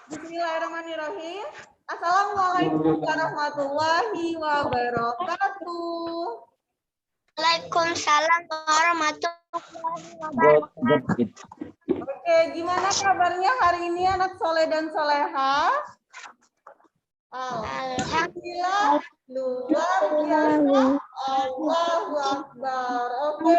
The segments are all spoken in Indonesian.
Bismillahirrahmanirrahim. Assalamualaikum warahmatullahi wabarakatuh. Waalaikumsalam warahmatullahi wabarakatuh. Oke, gimana kabarnya hari ini anak soleh dan soleha? Alhamdulillah, luar biasa. Allahu Akbar. Oke,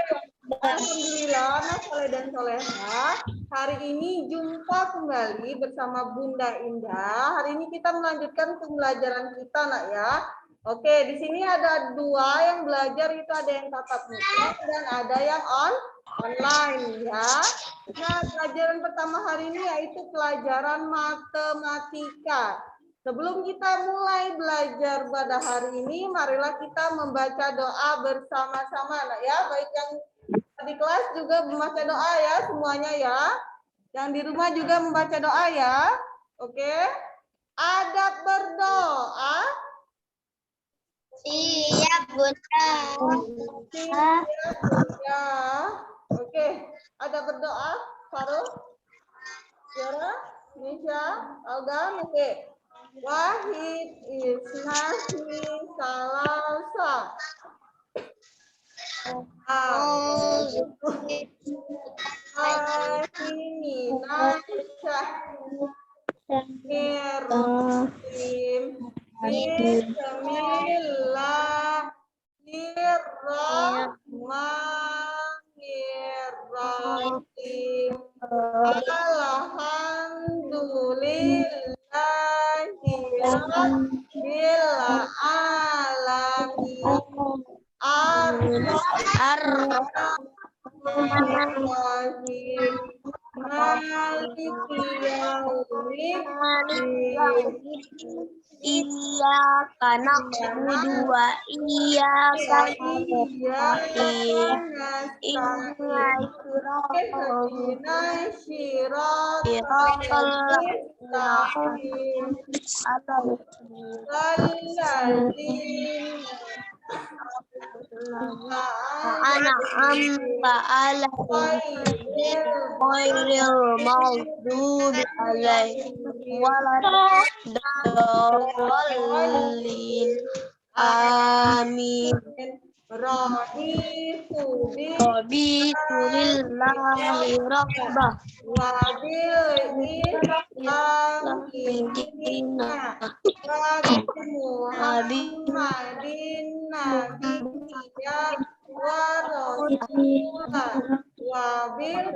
alhamdulillah anak soleh dan soleha. Hari ini jumpa kembali bersama Bunda Indah. Hari ini kita melanjutkan pembelajaran kita, nak ya. Oke, di sini ada dua yang belajar, itu ada yang tatap muka dan ada yang online ya. Nah, pelajaran pertama hari ini yaitu pelajaran matematika. Sebelum kita mulai belajar pada hari ini, marilah kita membaca doa bersama-sama, nak ya. Baik yang di kelas juga membaca doa ya, semuanya ya. Yang di rumah juga membaca doa ya. Oke. Adab berdoa. Siap, Bunda. Siap, Bunda. Oke, ada berdoa, Faruq, Yara, Nisha, Alga, oke. Wahid, Isnahi, Salasa. Bismillahirrahmanirrahim. Alhamdulillahirabbil alamin. Ar-Rahmanir-Rahim. Maliki yaumiddin. Iyyaka na'budu wa iyyaka nasta'in. Ihdinas siratal an'amta alaihim ghairil maghdubi alaihim waladdallin. Amin. Raditu billahi rabbah wabil Islamina Muhammadin nabiyya wa rasulah wabil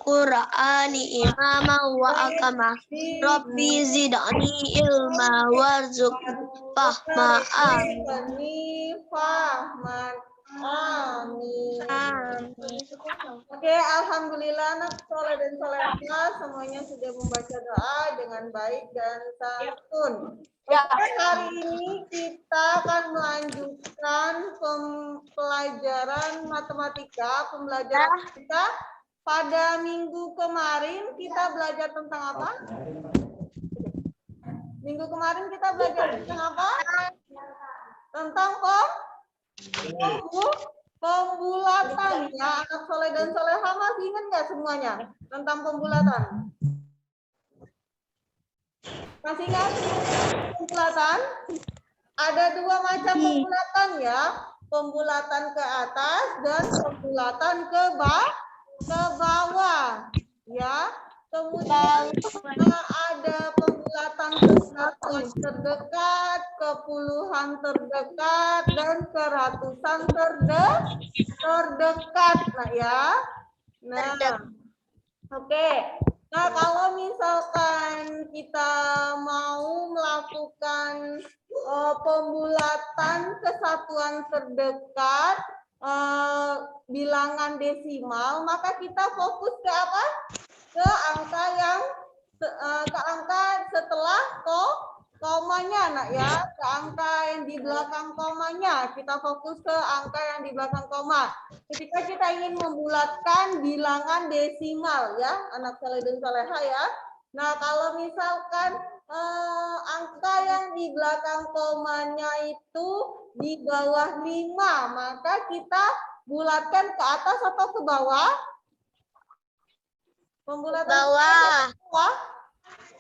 Qur'ani imama wa akama Rabbi zidni ilma warzuq fahma. Amin. Oke, alhamdulillah anak soleh dan solehah semuanya sudah membaca doa dengan baik dan santun. Oke, hari ini kita akan melanjutkan pembelajaran matematika. Pembelajaran kita pada minggu kemarin kita belajar tentang apa? Minggu kemarin kita belajar tentang apa? Tentang pembulatan ya, anak soleh dan solehah masih ingat nggak semuanya tentang pembulatan? Masih ingat pembulatan? Ada dua macam pembulatan ya, pembulatan ke atas dan pembulatan ke bawah ya. Kemudian ada pembulatan ke satuan terdekat, ke puluhan terdekat, dan ke ratusan terdekat, nah ya. Nah, oke. Nah, kalau misalkan kita mau melakukan pembulatan ke satuan terdekat, bilangan desimal, maka kita fokus ke apa? Ke angka setelah komanya, nak ya, ke angka yang di belakang komanya. Kita fokus ke angka yang di belakang koma. Ketika kita ingin membulatkan bilangan desimal ya, anak soleh dan soleha ya. Nah, kalau misalkan angka yang di belakang komanya itu di bawah 5. Maka kita bulatkan ke atas atau ke bawah? Pembulatan Bawah. ke bawah.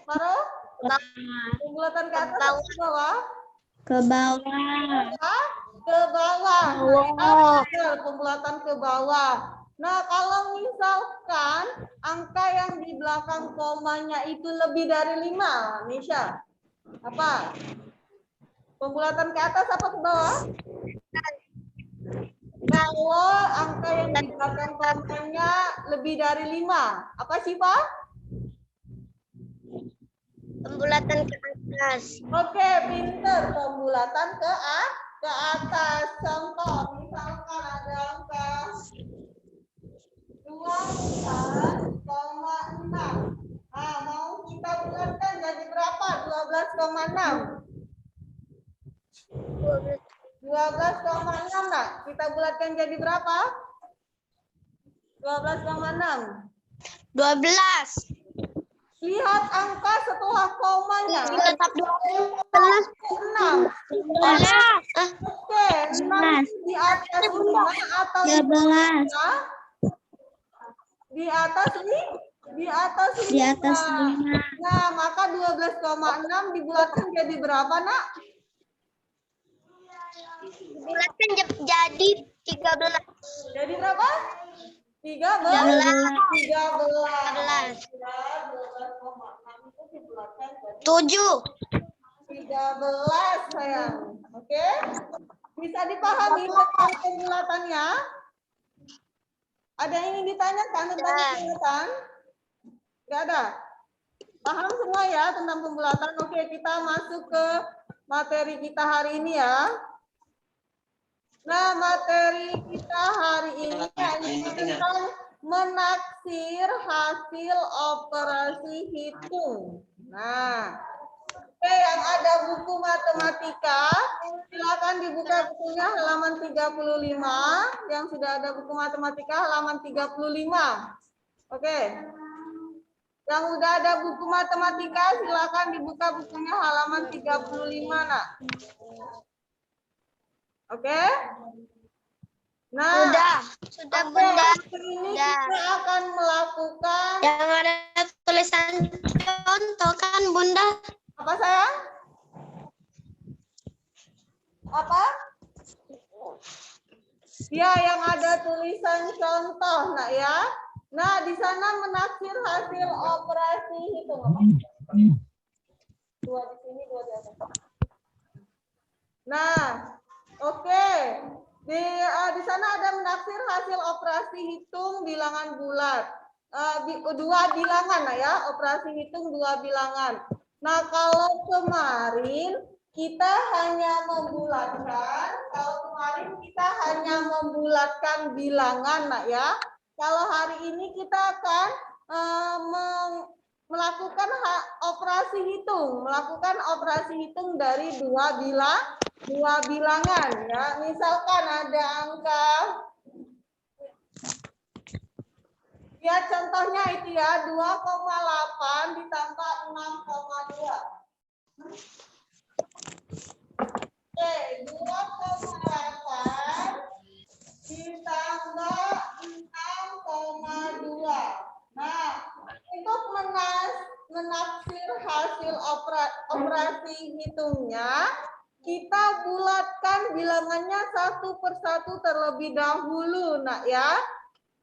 Maro? Pembulatan ke atas atau ke bawah? Ke bawah. Ke bawah. Bawah. Betul, pembulatan ke bawah. Nah, kalau misalkan angka yang di belakang komanya itu lebih dari 5, Nisha, apa? Pembulatan ke atas apa ke bawah? Kalau angka yang di belakang komanya lebih dari 5, apa sih, Pak? Pembulatan ke atas. Oke, pinter. Pembulatan ke atas. Contoh, misalkan ada angka 12,6. Nah, mau kita bulatkan jadi berapa? 12,6. 12,6, nak. Kita bulatkan jadi berapa? 12,6. 12. Lihat angka setelah komanya. Tetap 12. 6. Oke, 6 di atas 5 atau di 13. bawah? Di atas ini? Di atas 5. Di atas 5. Nah, maka 12,6 dibulatkan jadi berapa, nak? Bulatkan jadi 13. Jadi berapa? 13. 7. 13, sayang. Oke? Bisa dipahami tentang pembulatannya? Ada yang ingin ditanyakan tentang pembulatan? Enggak ada? Paham semua ya tentang pembulatan? Oke, kita masuk ke materi kita hari ini ya. Nah, materi kita hari ini tentang menaksir hasil operasi hitung. Nah, oke, yang ada buku matematika, silakan dibuka bukunya halaman 35. Yang sudah ada buku matematika halaman 35. Oke. Yang udah ada buku matematika, silakan dibuka bukunya halaman 35, nak. Oke? Nah, Sudah oke, Bunda. hari ini kita akan melakukan Yang ada tulisan contoh kan Bunda? apa, sayang? Apa? Ya, yang ada tulisan contoh, nak ya. Nah, di sana menaksir hasil operasi hitung. Dua di sini, dua di atas. Nah, oke. Di sana ada menaksir hasil operasi hitung bilangan bulat. Dua bilangan, nah ya, operasi hitung dua bilangan. Nah, kalau kemarin kita hanya membulatkan, bilangan, nak ya. Kalau hari ini kita akan melakukan operasi hitung dari dua bilangan ya. Misalkan ada angka, ya contohnya itu ya 2,8 ditambah 6,2. Oke, 2,8 ditambah 6,2. Nah, untuk menaksir hasil operasi hitungnya, kita bulatkan bilangannya satu persatu terlebih dahulu, nak ya.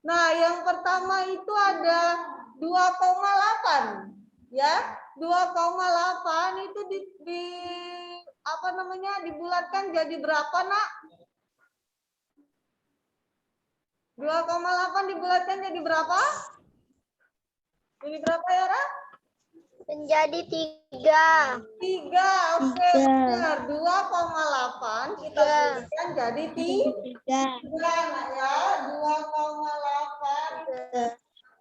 Nah, yang pertama itu ada 2,8 ya. 2,8 itu dibulatkan jadi berapa, nak? 2,8 dibulatkan jadi berapa? Jadi berapa ya, Ra? Menjadi 3. 3, oke, benar. 2,8 kita bulatkan jadi 3, nah ya. 2,8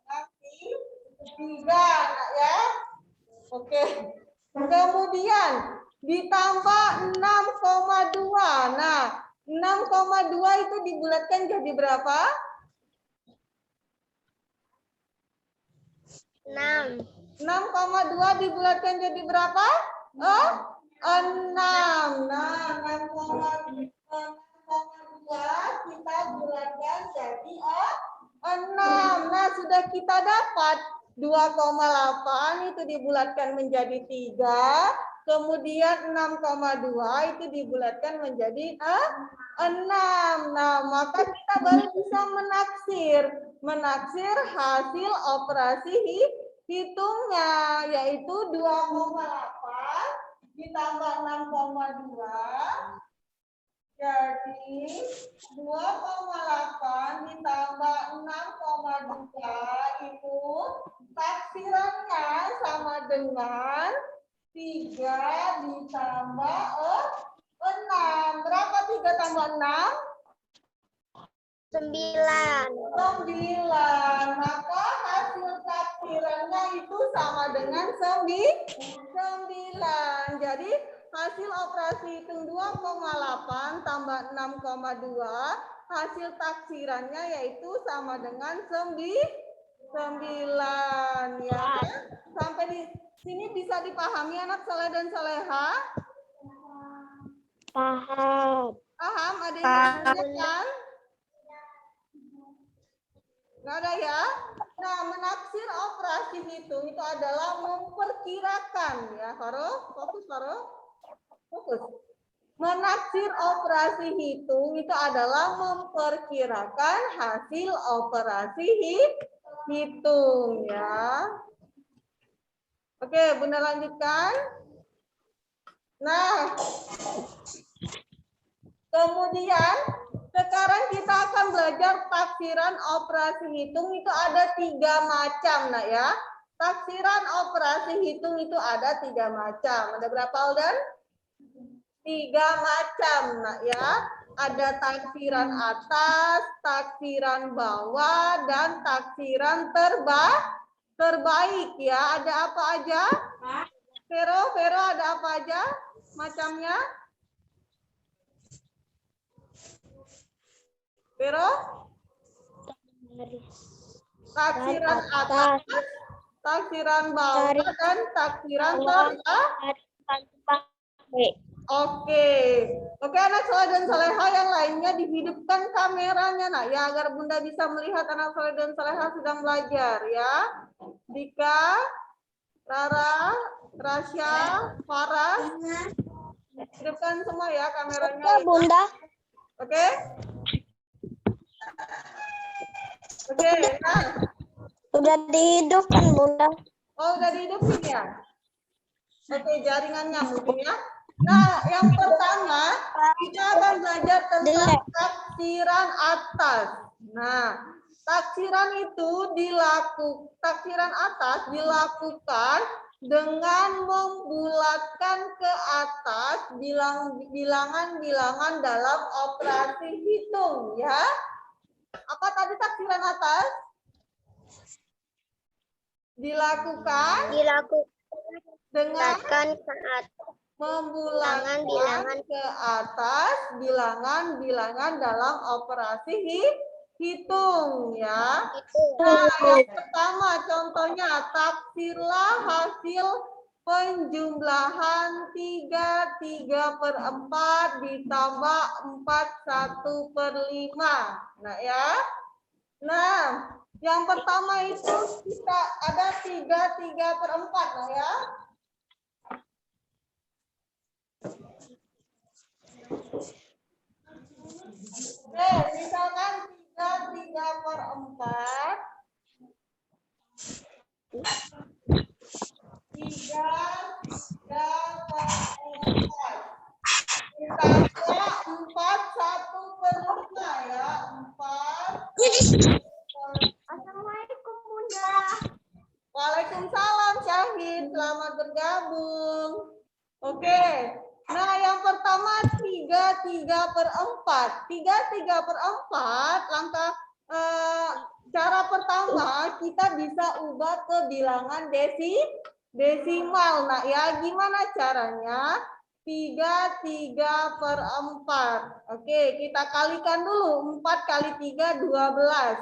kasih 3, nah ya. Oke. Kemudian ditambah 6,2. Nah, 6,2 itu dibulatkan jadi berapa? 6. 6,2 dibulatkan jadi berapa? 6. Nah, 6,2 kita bulatkan jadi 6. Nah, sudah kita dapat 2,8 itu dibulatkan menjadi 3. Kemudian 6,2 itu dibulatkan menjadi 6. Nah, maka kita baru bisa menaksir hasil operasi hitungnya, yaitu 2,8 ditambah 6,2. Jadi 2,8 ditambah 6,2 itu taksirannya sama dengan 3 ditambah 6. Berapa 3 tambah 6? 9. 9. Maka hasil taksirannya itu sama dengan 9. Jadi hasil operasi hitung 2,8 tambah 6,2, hasil taksirannya yaitu sama dengan 9 ya. Sampai di sini bisa dipahami anak soleh dan soleha? Paham. Paham? Ada yang menanyakan? Nggak ada ya? Nah, menaksir operasi hitung itu adalah memperkirakan ya. Faro, fokus Faro. Fokus. Menaksir operasi hitung itu adalah memperkirakan hasil operasi hitung ya. Oke, Bunda lanjutkan. Nah, kemudian sekarang kita akan belajar taksiran operasi hitung itu ada 3 macam, nak ya. Taksiran operasi hitung itu ada 3 macam. Ada berapa, Aldan? 3 macam, nak ya. Ada taksiran atas, taksiran bawah, dan taksiran terbaik ya. Ada apa aja? Vero ada apa aja macamnya? Vero? Taksiran atas, taksiran bawah, dan taksiran terbaik. Oke, anak soleh dan soleha yang lainnya dihidupkan kameranya, nak ya, agar Bunda bisa melihat anak soleh dan soleha sedang belajar ya. Dika, Rara, Rasya, Farah, hidupkan semua ya kameranya. Ya, Bunda. Oke. Oke, nah. Udah dihidupkan, Bunda. Oh, udah dihidupin ya? Oke, jaringannya mungkin ya. Nah, yang pertama kita akan belajar tentang taksiran atas. Nah, taksiran atas dilakukan dengan membulatkan ke atas bilangan-bilangan dalam operasi hitung ya. Apa tadi taksiran atas? Dilakukan dengan membulatkan bilangan ke atas bilangan-bilangan dalam operasi hitung ya. Nah, yang pertama contohnya taksirlah hasil penjumlahan 3/4 ditambah 4/1/5. Nah ya. Nah, yang pertama itu kita ada 3/4 nah ya. Misalkan 3/4. 3/4 ditambah 4/1/5 ya. 4. Assalamualaikum Bunda. Waalaikumsalam Syahid, selamat bergabung. Oke. Nah, yang pertama 3/4. 3/4 langkah cara pertama kita bisa ubah ke bilangan desimal. Nah, ya gimana caranya? 3/4. Oke, kita kalikan dulu. 4 kali 3 12.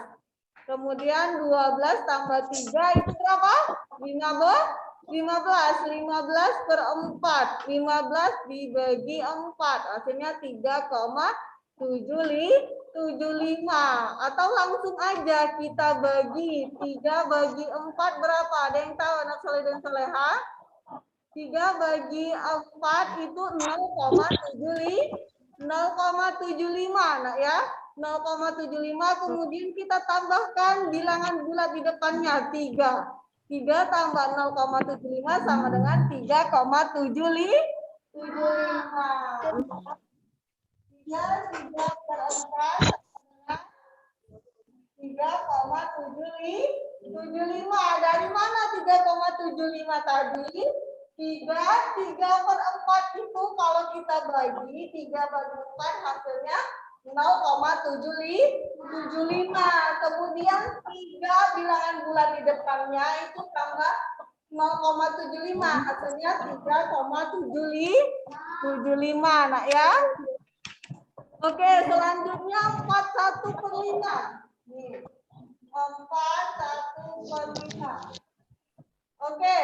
Kemudian 12 tambah 3 itu berapa? 15. 15 per 4. 15 dibagi 4. Hasilnya 3,75. Atau langsung aja kita bagi 3 bagi 4 berapa? Ada yang tahu anak soleh dan soleha? 3 bagi 4 itu 0,75 nah ya. 0,75 kemudian kita tambahkan bilangan bulat di depannya 3. 3 tambah 0,75 sama dengan 3,75. 3 per 4 3,75. Dari mana 3,75 tadi? 3 per 4 itu kalau kita bagi 3 bagi 4 hasilnya 0,75. Kemudian 3 bilangan bulat di depannya itu tambah 0,75 hasilnya 3,75 nak ya. Oke, selanjutnya 41 per 5. Nih. 41 per 5. Oke,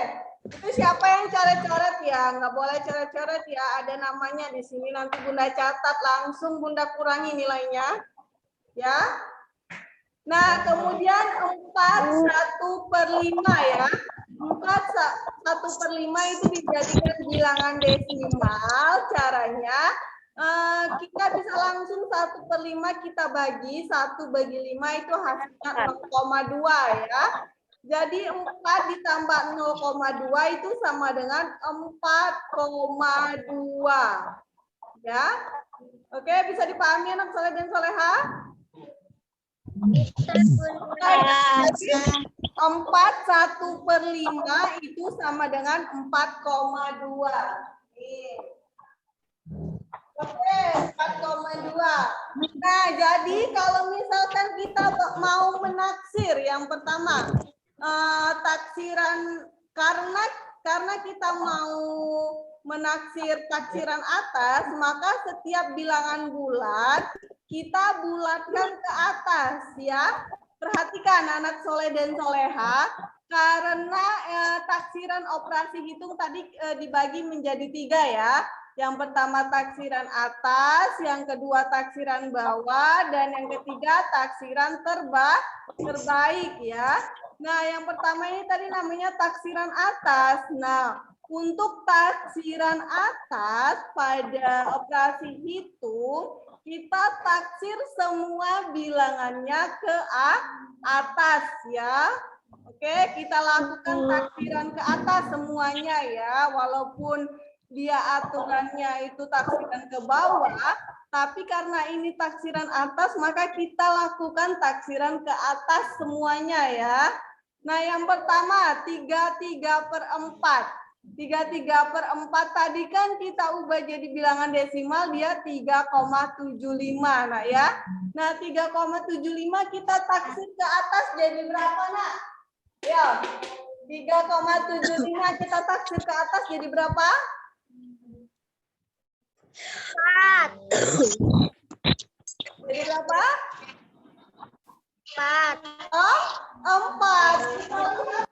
itu siapa yang coret-coret ya? Nggak boleh coret-coret ya. Ada namanya di sini. Nanti Bunda catat langsung Bunda kurangi nilainya. Ya. Nah, kemudian 41 per 5 ya. 41 per 5 itu dijadikan bilangan desimal. Caranya kita bisa langsung 1 per 5 kita bagi. 1 bagi 5 itu hasilnya 0,2 ya. Jadi 4 ditambah 0,2 itu sama dengan 4,2. Ya. Oke, bisa dipahami anak soleh dan soleha? 41 per 5 itu sama dengan 4,2. Oke, 4,2. Nah, jadi kalau misalkan kita mau menaksir yang pertama, taksiran karena kita mau menaksir taksiran atas, maka setiap bilangan bulat kita bulatkan ke atas ya. Perhatikan anak soleh dan soleha, karena taksiran operasi hitung tadi dibagi menjadi 3 ya. Yang pertama taksiran atas, yang kedua taksiran bawah, dan yang ketiga taksiran terbaik ya. Nah, yang pertama ini tadi namanya taksiran atas. Nah, untuk taksiran atas pada operasi hitung, kita taksir semua bilangannya ke atas ya. Oke, kita lakukan taksiran ke atas semuanya ya. Walaupun dia aturannya itu taksiran ke bawah, tapi karena ini taksiran atas, maka kita lakukan taksiran ke atas semuanya ya. Nah, yang pertama 33 per 4. 33 per 4 tadi kan kita ubah jadi bilangan desimal, dia 3,75 nah ya. Nah, 3,75 kita taksir ke atas jadi berapa nak? Ya, 3,75 kita taksir ke atas jadi berapa? 4. Jadi berapa? 4. Oh, 4.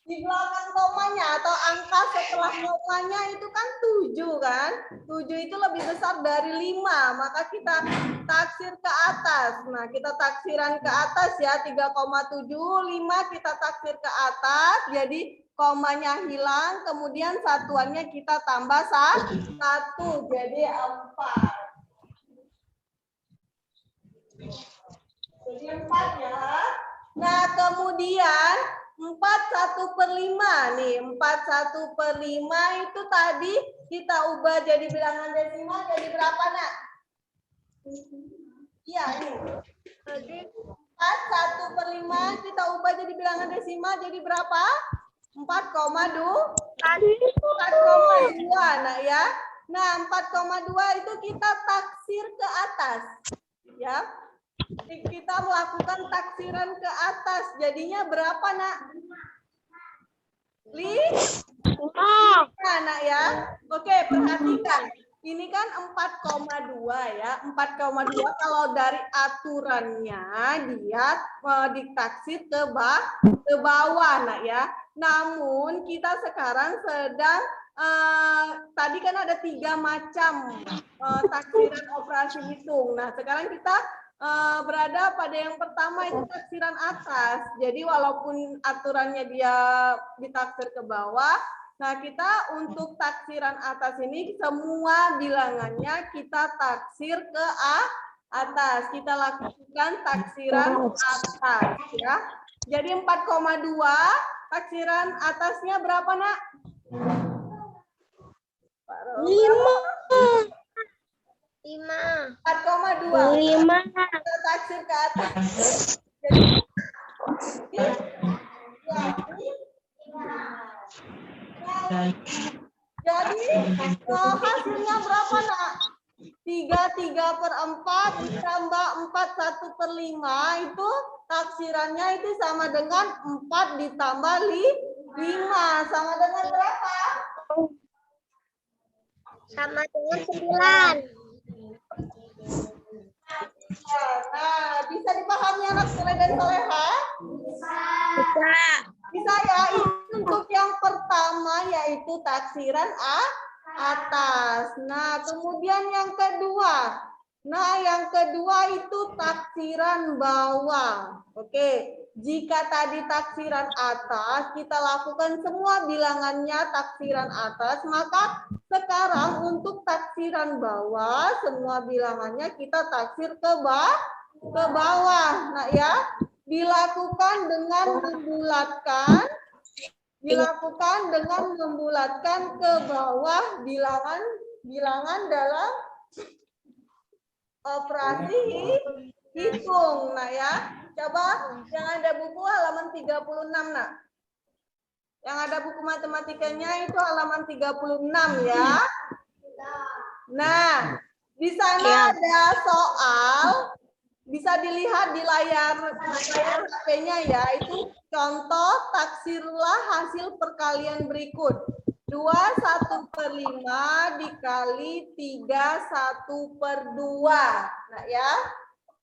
Di belakang komanya atau angka setelah komanya itu kan 7 kan? 7 itu lebih besar dari 5, maka kita taksir ke atas. Nah, kita taksiran ke atas ya, 3,75 kita taksir ke atas, jadi komanya hilang, kemudian satuannya kita tambah 1, jadi 4. Jadi 4 ya. Nah, kemudian 41 per 5 nih, 41 per 5 itu tadi kita ubah jadi bilangan desimal jadi berapa nak? Iya nih. Jadi 41 per 5 kita ubah jadi bilangan desimal jadi berapa? 4,2 nah ya. Nah, 4,2 itu kita taksir ke atas ya. Kita melakukan taksiran ke atas, jadinya berapa nak? 5 nak ya. Oke, perhatikan. ini kan 4,2 ya. 4,2 kalau dari aturannya dia ditaksir ke bawah nak ya. Namun kita sekarang sedang tadi kan ada 3 macam taksiran operasi hitung. Nah, sekarang kita berada pada yang pertama itu taksiran atas. Jadi walaupun aturannya dia ditaksir ke bawah, nah kita untuk taksiran atas ini semua bilangannya kita taksir ke atas. Kita lakukan taksiran atas ya. Jadi 4,2 taksiran atasnya berapa nak? 4,2. 5. Kita taksir ke atas. Jadi hasilnya berapa nak? 3/4 ditambah 4/1/5 itu taksirannya itu sama dengan 4 ditambah 5 sama dengan berapa? Sama dengan 9. Nah, bisa dipahami anak soleh dan soleha? Bisa. Bisa ya. Ini untuk yang pertama yaitu taksiran atas. Nah, kemudian yang kedua. Nah, yang kedua itu taksiran bawah. Oke. Jika tadi taksiran atas, kita lakukan semua bilangannya taksiran atas, maka sekarang untuk taksiran bawah, semua bilangannya kita taksir ke bawah. Nah ya, dilakukan dengan membulatkan ke bawah bilangan dalam operasi hitung. Nah ya, coba yang ada buku halaman 36 nak. Yang ada buku matematikanya itu halaman 36 ya. Nah, di sana ada soal, bisa dilihat di layar HP-nya ya, itu contoh taksirlah hasil perkalian berikut. 2/1/5 dikali 3/1/2. Nah ya.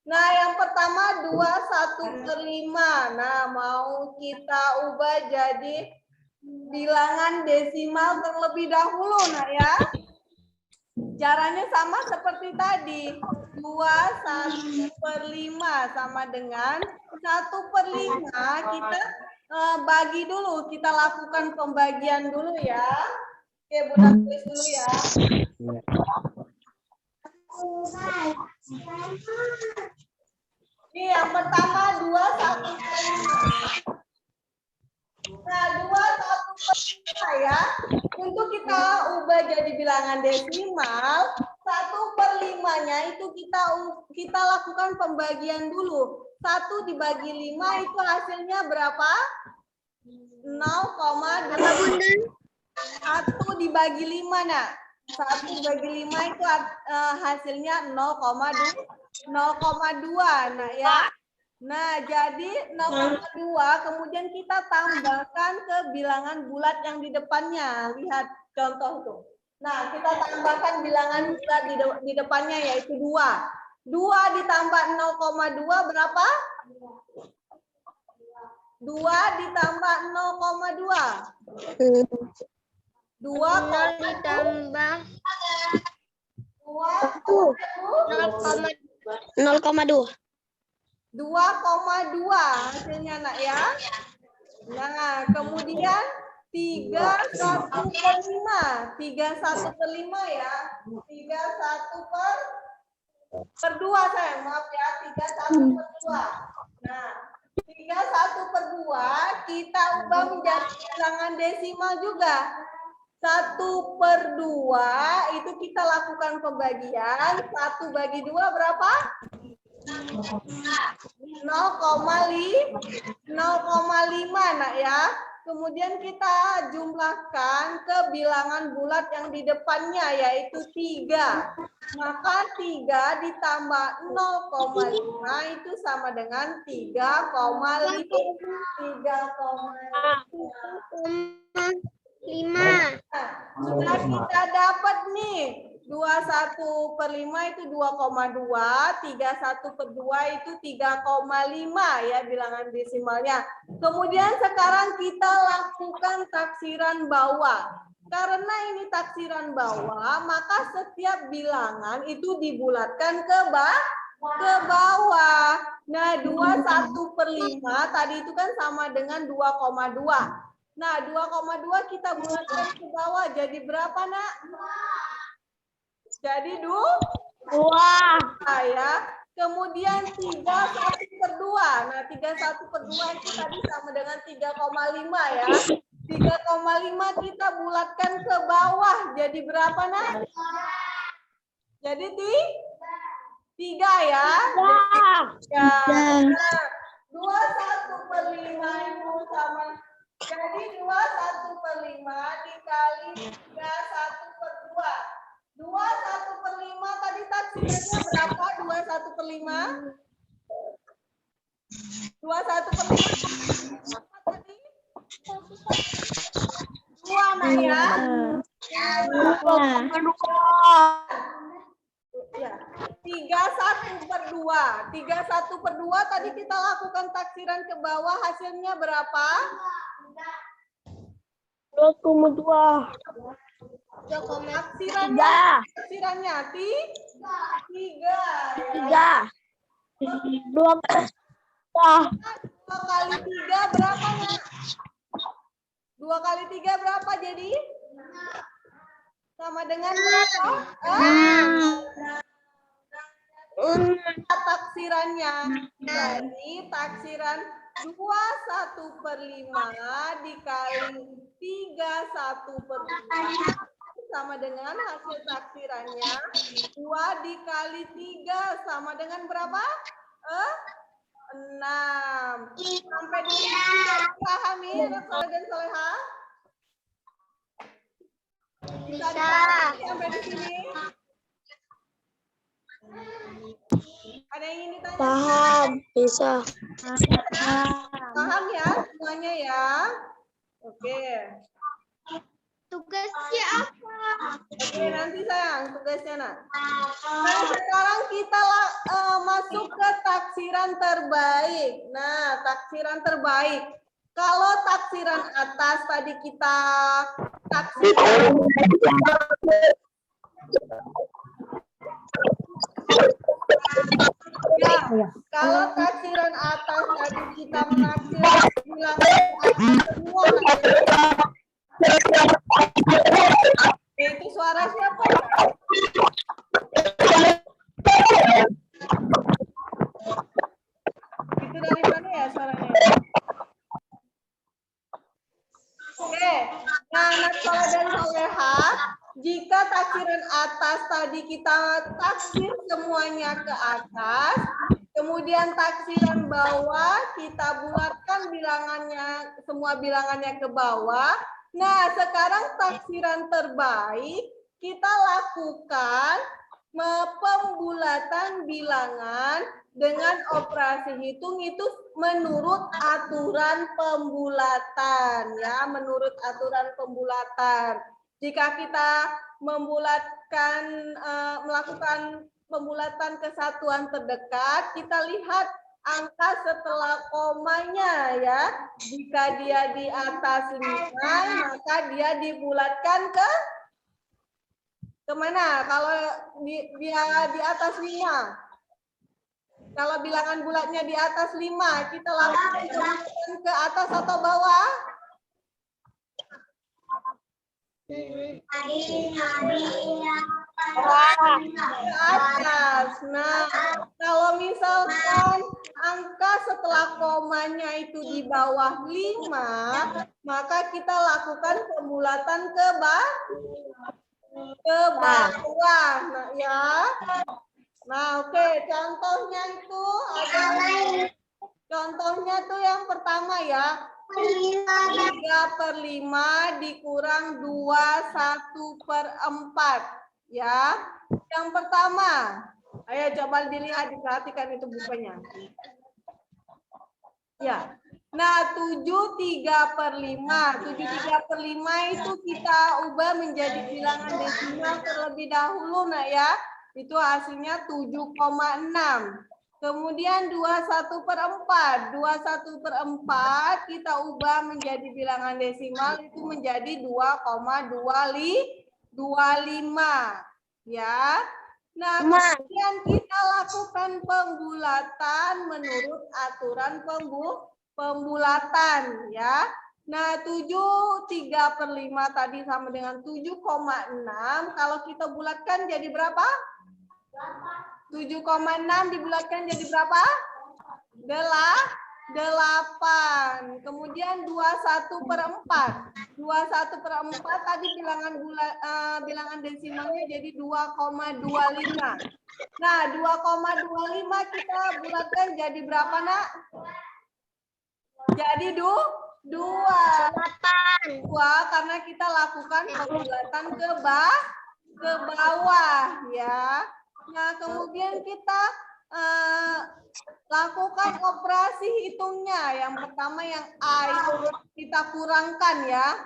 Nah, yang pertama 2/1/5. Nah, mau kita ubah jadi bilangan desimal terlebih dahulu, nah ya. Caranya sama seperti tadi. 2/1/5 sama dengan 1/5. Kita bagi dulu, kita lakukan pembagian dulu ya. Oke, Bunda tulis dulu ya. Ini yang pertama 2/1/5. Nah, 2/1/5 ya. Untuk kita ubah jadi bilangan desimal, 1/5-nya itu kita lakukan pembagian dulu. 1 dibagi 5 itu hasilnya berapa? 0,2. 1 dibagi 5 nah. 1 dibagi 5 itu hasilnya 0,2. Nah ya. Nah, jadi 0,2 kemudian kita tambahkan ke bilangan bulat yang di depannya. Lihat contoh tuh. Nah, kita tambahkan bilangan bulat di depannya yaitu 2. 2 ditambah 0,2 berapa? 2 ditambah 0,2. 2 ditambah 0,2. 2,2 hasilnya nak ya. Nah, kemudian 3/1/5. 3/1/5 ya. 3/1/2 sayang, maaf ya. 3/1/2. Nah, 3/1/2 kita ubah menjadi bilangan desimal juga. 1/2 itu kita lakukan pembagian. 1 bagi 2 berapa? 0,5 nak ya. Kemudian kita jumlahkan ke bilangan bulat yang di depannya yaitu 3. Maka 3 ditambah 0,5 itu sama dengan 3,5. 5. Sudah kita dapat nih 21/5 itu 2,2, 31/2 itu 3,5 ya bilangan desimalnya. Kemudian sekarang kita lakukan taksiran bawah. Karena ini taksiran bawah, maka setiap bilangan itu dibulatkan ke bawah. Nah, 21/5 tadi itu kan sama dengan 2,2. Nah, 2,2 kita bulatkan ke bawah. Jadi berapa, Nak? Jadi 2 ya. Kemudian 31/2. Nah, 31/2 itu tadi sama dengan 3,5 ya. 3,5 kita bulatkan ke bawah. Jadi berapa, Nak? Jadi 3 ya. Ya. Nah, 21/5 itu sama. Jadi 21/5 dikali 31/2. 21/5 tadi taksirannya berapa? 21/5. 21/5 tadi 2 Nak ya. Ya. 31/2. 31/2 tadi kita lakukan taksiran ke bawah, hasilnya berapa? 2,2. Taksirannya 3. 2 kali 3 berapa, Nak? 2 kali 3 berapa jadi? Sama dengan berapa? Taksirannya. Jadi taksiran 21/5 dikali 31/5 sama dengan hasil taksirannya 2 dikali 3 sama dengan berapa? 6. Sampai di sini dipahami, Soleh dan Soleha? Bisa dipahami sampai di sini? Ada yang ingin ditanya? Paham, bisa. Paham ya semuanya ya? Oke. Tugasnya apa? Oke, nanti sayang tugasnya, Nak. Nah, sekarang kita masuk ke taksiran terbaik. Nah, taksiran terbaik. Kalau taksiran atas tadi kita taksiran ya, kalau taksiran atas tadi kita menaksir bilangan semua. Itu suara siapa? Itu dari mana ya suaranya? Oke, nah Nasolah dan Soleha, jika taksiran atas tadi kita taksir semuanya ke atas, kemudian taksiran bawah kita bulatkan bilangannya, semua bilangannya ke bawah. Nah, sekarang taksiran terbaik kita lakukan pembulatan bilangan dengan operasi hitung itu menurut aturan pembulatan ya, menurut aturan pembulatan. Jika kita melakukan pembulatan kesatuan terdekat, kita lihat angka setelah komanya ya. Jika dia di atas 5, maka dia dibulatkan ke mana? Kalau dia di atas 5. Kalau bilangan bulatnya di atas 5, kita lakukan ke atas atau bawah? Ke atas. Nah, kalau misalkan angka setelah komanya itu di bawah 5, maka kita lakukan pembulatan ke bawah. Nah, ya. Nah, oke, contohnya itu ada. Contohnya tuh yang pertama ya. 3/5 dikurang 21/4 ya. Yang pertama, ayo coba dilihat, diperhatikan itu bukunya. Ya, Nah, 7/3/5. 7/3/5 itu kita ubah menjadi bilangan desimal terlebih dahulu, nak ya. Itu hasilnya 7,6. Kemudian 21/4. 21/4 kita ubah menjadi bilangan desimal itu menjadi 2,25. Ya. Nah, kemudian kita lakukan pembulatan menurut aturan pembulatan ya. Nah, 7/3/5 tadi sama dengan 7,6. Kalau kita bulatkan jadi berapa? 7,6 dibulatkan jadi berapa? 8. Kemudian 21/4. 21/4 tadi bilangan desimalnya jadi 2,25. Nah, 2,25 kita bulatkan jadi berapa, nak? Jadi 2 karena kita lakukan pembulatan ke bawah ya. Nah, kemudian kita lakukan operasi hitungnya. Yang pertama yang A itu kita kurangkan ya.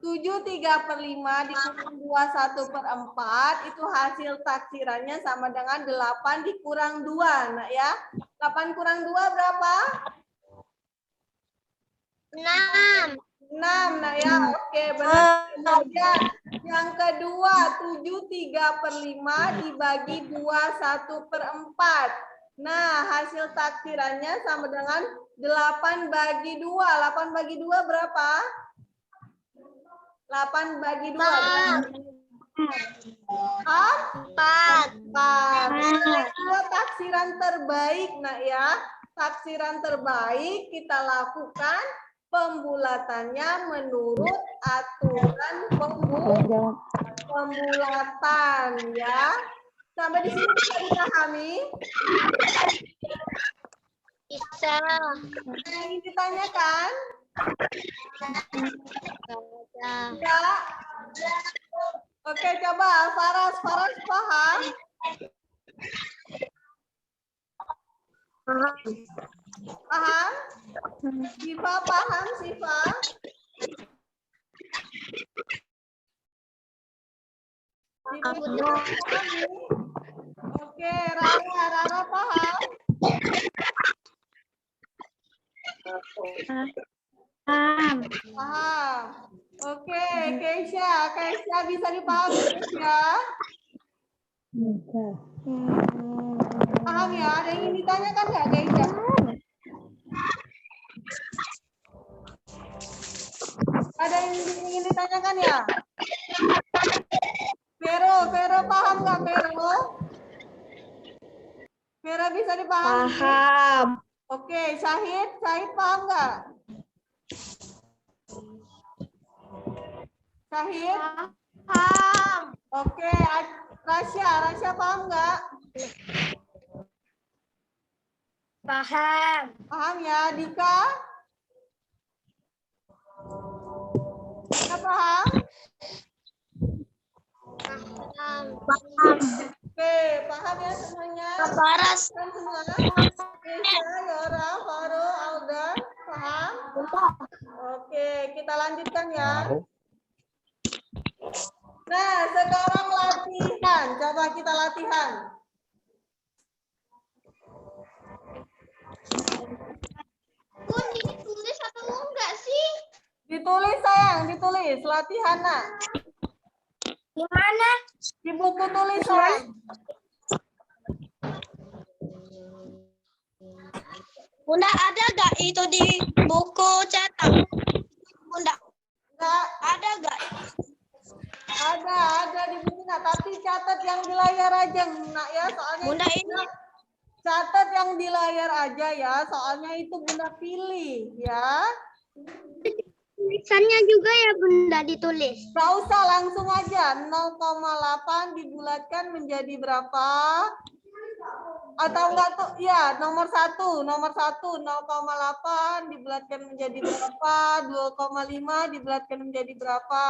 7/3/5 dikurang 21/4 itu hasil taksirannya sama dengan 8 dikurang 2. Nah ya, 8 kurang 2 berapa? 6. 6. Nah ya, oke benar. Kemudian yang kedua 7/3/5 dibagi 21/4. Nah, hasil taksirannya sama dengan 8/2. 8 bagi 2 berapa? 8 bagi 2. 4. Itu taksiran terbaik, nak ya. Taksiran terbaik kita lakukan pembulatannya menurut aturan pembulatan ya. Sampai di sini bisa dipahami? Bisa. Ingin ditanyakan? Enggak? Oke, coba Faras paham? Paham? Siva paham, Siva? Oke, Rara paham? Paham. Oke, Keisha bisa dipahami, Keisha? Paham ya? Ada yang ingin ditanyakan nggak, Keisha? Ada yang ingin ditanyakan ya? Vero paham nggak, Vero? Vera bisa dipahami? Paham. Oke, Syahid paham nggak? Syahid? Paham. Oke, Rasya paham nggak? Paham. Paham ya, Dika? Dika paham? Paham. Oke, paham ya semuanya? Paras. Kan semua? Keisha, Yora, Faro, Aldan, paham? Oke, kita lanjutkan ya. Nah, sekarang latihan. Coba kita latihan. Bun, ini tulis atau enggak sih? Ditulis sayang, ditulis. Latihan, nak. Gimana? Di buku tulisan. Bunda, ada gak itu di buku cetak? Bunda, Enggak, ada gak? ada di buku, nak. Tapi catat yang di layar aja, nak ya. Soalnya Bunda itu, ini. catat yang di layar aja ya. Soalnya itu Bunda pilih ya. Tulisannya juga ya Bunda ditulis. Nggak usah, langsung aja. 0,8 dibulatkan menjadi berapa? Atau enggak tuh? Ya, nomor 1. 0,8 dibulatkan menjadi berapa? 2,5 dibulatkan menjadi berapa?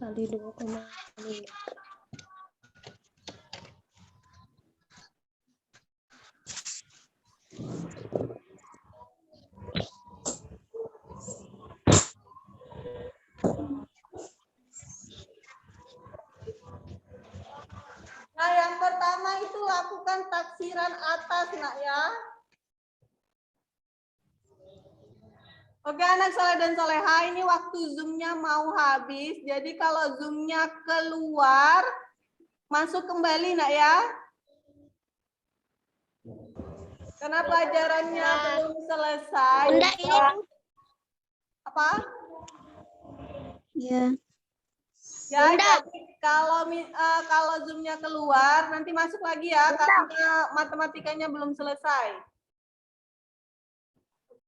kali 2,5. Nah, yang pertama itu lakukan taksiran atas, nak ya. Oke, anak soleh dan soleha, ini waktu Zoom-nya mau habis. Jadi kalau Zoom-nya keluar, masuk kembali, nak ya. Karena pelajarannya belum selesai. Bunda ini Apa? Ya. Ya, Bunda. jadi kalau Zoom-nya keluar, nanti masuk lagi ya, karena matematikanya belum selesai.